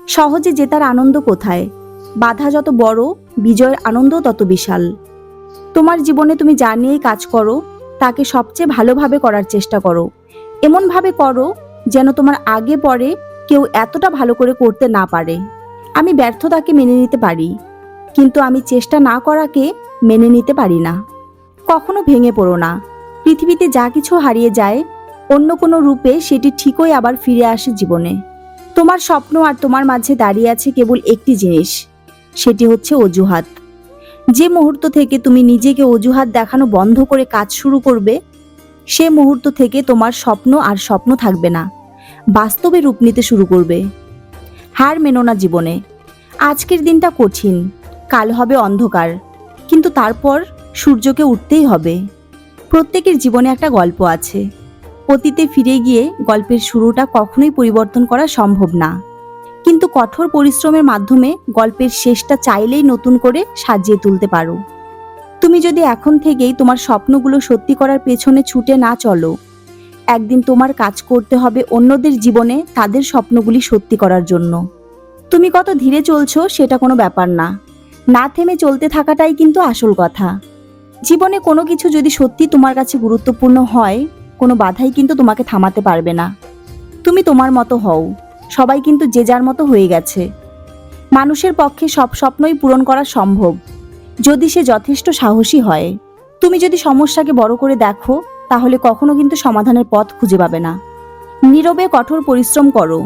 সহজে জেতার আনন্দ কোথায়? বাধা যত বড়, বিজয়ের আনন্দ তত বিশাল। তোমার জীবনে তুমি যা নিয়েই কাজ করো, তাকে সবচেয়ে ভালোভাবে করার চেষ্টা করো। এমনভাবে করো যেন তোমার আগে পরে কেউ এতটা ভালো করে করতে না পারে। আমি ব্যর্থতাকে মেনে নিতে পারি, কিন্তু আমি চেষ্টা না করাকে মেনে নিতে পারি না। কখনো ভেঙে পড়ো না। পৃথিবীতে যা কিছু হারিয়ে যায়, অন্য কোনো রূপে সেটি ঠিকই আবার ফিরে আসে জীবনে। তোমার স্বপ্ন আর তোমার মাঝে দাঁড়িয়ে আছে কেবল একটি জিনিস, সেটি হচ্ছে অজুহাত। যে মুহূর্ত থেকে তুমি নিজেকে অজুহাত দেখানো বন্ধ করে কাজ শুরু করবে, সে মুহূর্ত থেকে তোমার স্বপ্ন আর স্বপ্ন থাকবে না, বাস্তবে রূপ নিতে শুরু করবে। হার মেনো না জীবনে। আজকের দিনটা কঠিন, কাল হবে অন্ধকার, কিন্তু তারপর সূর্যকে উঠতেই হবে। প্রত্যেকের জীবনে একটা গল্প আছে। অতীতে ফিরে গিয়ে গল্পের শুরুটা কখনোই পরিবর্তন করা সম্ভব না, কিন্তু কঠোর পরিশ্রমের মাধ্যমে গল্পের শেষটা চাইলেই নতুন করে সাজিয়ে তুলতে পারো। তুমি যদি এখন থেকেই তোমার স্বপ্নগুলো সত্যি করার পেছনে ছুটে না চলো, একদিন তোমার কাজ করতে হবে অন্যদের জীবনে তাদের স্বপ্নগুলি সত্যি করার জন্য। তুমি কত ধীরে চলছো সেটা কোনো ব্যাপার না, না থেমে চলতে থাকাটাই কিন্তু আসল কথা। জীবনে কোনো কিছু যদি সত্যি তোমার কাছে গুরুত্বপূর্ণ হয়, কোনো বাধাই কিন্তু তোমাকে থামাতে পারবে না। তুমি তোমার মতো হও, সবাই কিন্তু যে যার মতো হয়ে গেছে। মানুষের পক্ষে সব স্বপ্নই পূরণ করা সম্ভব, যদি সে যথেষ্ট সাহসী হয়। তুমি যদি সমস্যাকে বড় করে দেখো, তাহলে কখনো কিন্তু সমাধানের পথ খুঁজে পাবে না। নীরবে কঠোর পরিশ্রম করো,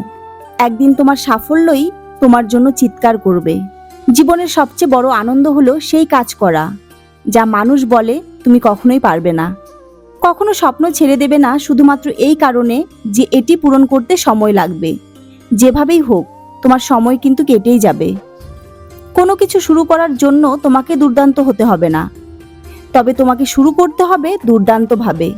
একদিন তোমার সাফল্যই তোমার জন্য চিৎকার করবে। জীবনের সবচেয়ে বড় আনন্দ হলো সেই কাজ করা যা মানুষ বলে তুমি কখনোই পারবে না। কখনো স্বপ্ন ছেড়ে দেবে না শুধুমাত্র এই কারণে যে এটি পূরণ করতে সময় লাগবে। যেভাবেই হোক, তোমার সময় কিন্তু কেটেই যাবে। কোনো কিছু শুরু করার জন্য তোমাকে দুর্দান্ত হতে হবে না, তবে তোমাকে শুরু করতে হবে দুর্দান্তভাবে।